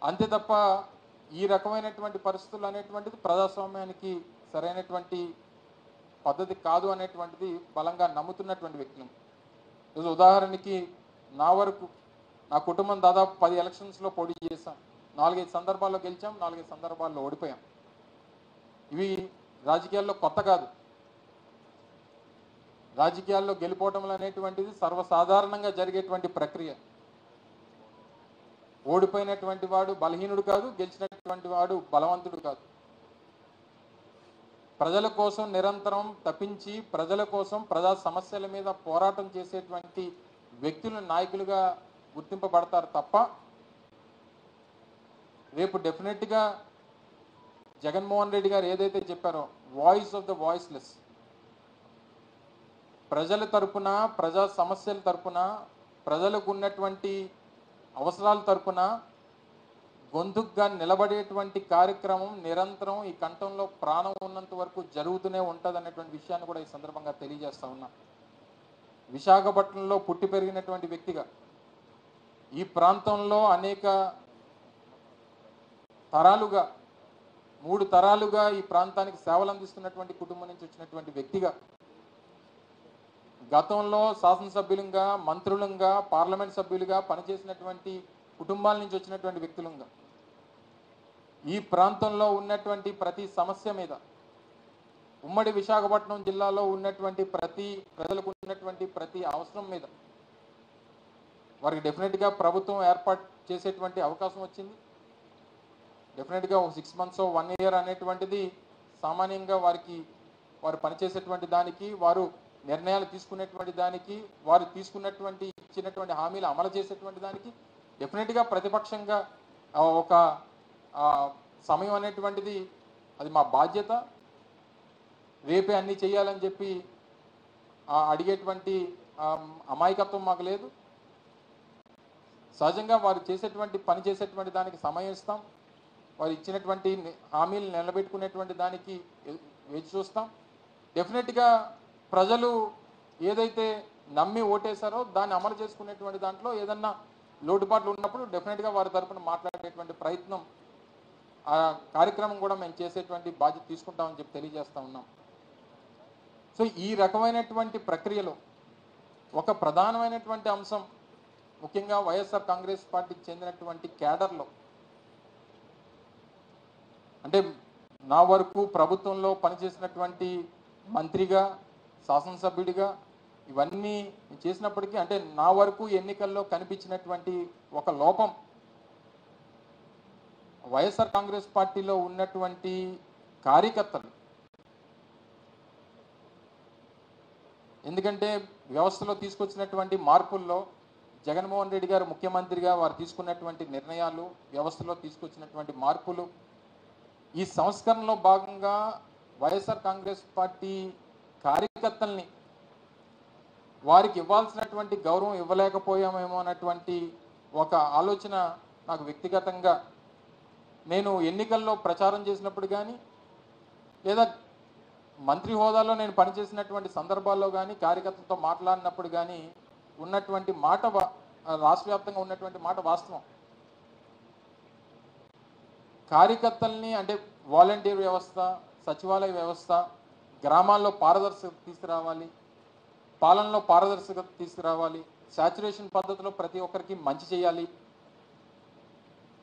అంతే తప్ప ఈ రకమైనటువంటి పరిస్థితులు అనేటువంటిది ప్రజాస్వామ్యానికి సరైనటువంటి పద్ధతి కాదు అనేటువంటిది బలంగా నమ్ముతున్నటువంటి వ్యక్తులు. ఈరోజు ఉదాహరణకి నా వరకు నా కుటుంబం దాదాపు 10 ఎలక్షన్స్లో పోటీ చేశాం. 4-5 సందర్భాల్లో గెలిచాం, 4-5 సందర్భాల్లో ఓడిపోయాం. ఇవి రాజకీయాల్లో కొత్త కాదు. రాజకీయాల్లో గెలుపోవటంలో అనేటువంటిది సర్వసాధారణంగా జరిగేటువంటి ప్రక్రియ. ఓడిపోయినటువంటి వాడు బలహీనుడు కాదు, గెలిచినటువంటి వాడు బలవంతుడు కాదు. ప్రజల కోసం నిరంతరం తప్పించి ప్రజల కోసం ప్రజా సమస్యల మీద పోరాటం చేసేటువంటి వ్యక్తులు నాయకులుగా గుర్తింపబడతారు తప్ప రేపు డెఫినెట్గా జగన్మోహన్ రెడ్డి గారు ఏదైతే చెప్పారో వాయిస్ ఆఫ్ ద వాయిస్లెస్, ప్రజల తరపున ప్రజా సమస్యల తరపున ప్రజలకు ఉన్నటువంటి అవసరాల తరపున గొంతుగ్గా నిలబడేటువంటి కార్యక్రమం నిరంతరం ఈ కంఠంలో ప్రాణం ఉన్నంత వరకు జరుగుతూనే ఉంటుంది అనేటువంటి విషయాన్ని కూడా ఈ సందర్భంగా తెలియజేస్తా ఉన్నా. విశాఖపట్నంలో పుట్టి పెరిగినటువంటి వ్యక్తిగా ఈ ప్రాంతంలో అనేక తరాలుగా 3 తరాలుగా ఈ ప్రాంతానికి సేవలు అందిస్తున్నటువంటి కుటుంబం నుంచి వచ్చినటువంటి వ్యక్తిగా గతంలో శాసనసభ్యులుగా, మంత్రులుగా, పార్లమెంట్ సభ్యులుగా పనిచేసినటువంటి కుటుంబాల నుంచి వచ్చినటువంటి వ్యక్తులుగా ఈ ప్రాంతంలో ఉన్నటువంటి ప్రతి సమస్య మీద, ఉమ్మడి విశాఖపట్నం జిల్లాలో ఉన్నటువంటి ప్రజలకు ఉన్నటువంటి ప్రతి అవసరం మీద వారికి డెఫినెట్గా ప్రభుత్వం ఏర్పాటు చేసేటువంటి అవకాశం వచ్చింది. డెఫినెట్గా 6 months 1 year అనేటువంటిది సామాన్యంగా వారు పనిచేసేటువంటి దానికి, వారు నిర్ణయాలు తీసుకునేటువంటి దానికి, వారు తీసుకున్నటువంటి ఇచ్చినటువంటి హామీలు అమలు చేసేటువంటి దానికి డెఫినెట్గా ప్రతిపక్షంగా ఒక సమయం అనేటువంటిది అది మా బాధ్యత. రేపే అన్నీ చేయాలని చెప్పి అడిగేటువంటి అమాయకత్వం మాకు లేదు. సహజంగా వారు పని చేసేటువంటి దానికి సమయం ఇస్తాం. వారు ఇచ్చినటువంటి హామీలు నిలబెట్టుకునేటువంటి దానికి వేచి చూస్తాం. డెఫినెట్గా ప్రజలు ఏదైతే నమ్మి ఓటేశారో దాన్ని అమలు చేసుకునేటువంటి దాంట్లో ఏదన్నా లోటుపాట్లు ఉన్నప్పుడు డెఫినెట్గా వారి తరఫున మాట్లాడేటువంటి ప్రయత్నం, ఆ కార్యక్రమం కూడా మేము చేసేటువంటి బాధ్యత తీసుకుంటామని చెప్పి తెలియజేస్తూ ఉన్నాం. సో ఈ రకమైనటువంటి ప్రక్రియలో ఒక ప్రధానమైనటువంటి అంశం, ముఖ్యంగా వైఎస్ఆర్ కాంగ్రెస్ పార్టీకి చెందినటువంటి క్యాడర్లో, అంటే నా వరకు ప్రభుత్వంలో పనిచేసినటువంటి మంత్రిగా, శాసనసభ్యుడిగా ఇవన్నీ చేసినప్పటికీ అంటే నా వరకు ఎన్నికల్లో కనిపించినటువంటి ఒక లోపం వైఎస్ఆర్ కాంగ్రెస్ పార్టీలో ఉన్నటువంటి కార్యకర్తలు. ఎందుకంటే వ్యవస్థలో తీసుకొచ్చినటువంటి మార్పుల్లో జగన్మోహన్ రెడ్డి గారు ముఖ్యమంత్రిగా వారు తీసుకున్నటువంటి నిర్ణయాలు, వ్యవస్థలో తీసుకొచ్చినటువంటి మార్పులు, ఈ సంస్కరణలో భాగంగా వైఎస్ఆర్ కాంగ్రెస్ పార్టీ కార్యకర్తల్ని వారికి ఇవ్వాల్సినటువంటి గౌరవం ఇవ్వలేకపోయామేమో అన్నటువంటి ఒక ఆలోచన నాకు వ్యక్తిగతంగా, నేను ఎన్నికల్లో ప్రచారం చేసినప్పుడు కానీ లేదా మంత్రి హోదాలో నేను పనిచేసినటువంటి సందర్భాల్లో కానీ కార్యకర్తలతో మాట్లాడినప్పుడు కానీ ఉన్నటువంటి మాట, రాష్ట్ర వ్యాప్తంగా ఉన్నటువంటి మాట వాస్తవం. కార్యకర్తల్ని అంటే వాలంటీర్ వ్యవస్థ, సచివాలయ వ్యవస్థ, గ్రామాల్లో పారదర్శకత తీసుకురావాలి, పాలనలో పారదర్శకత తీసుకురావాలి, శాచురేషన్ పద్ధతిలో ప్రతి ఒక్కరికి మంచి చేయాలి.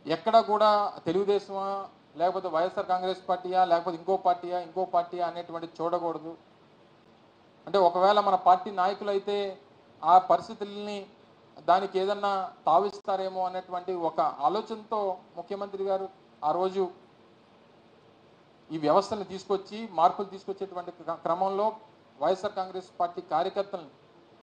ఎక్కడ కూడా తెలుగుదేశమా లేకపోతే వైఎస్ఆర్ కాంగ్రెస్ పార్టీయా లేకపోతే ఇంకో పార్టీయా అనేటువంటి చూడకూడదు. అంటే ఒకవేళ మన పార్టీ నాయకులు అయితే ఆ పరిస్థితుల్ని దానికి ఏదన్నా తావిస్తారేమో అనేటువంటి ఒక ఆలోచనతో ముఖ్యమంత్రి గారు ఆ రోజు ఈ వ్యవస్థను తీసుకొచ్చి మార్పులు తీసుకొచ్చేటువంటి క్రమంలో వైఎస్ఆర్ కాంగ్రెస్ పార్టీ కార్యకర్తలను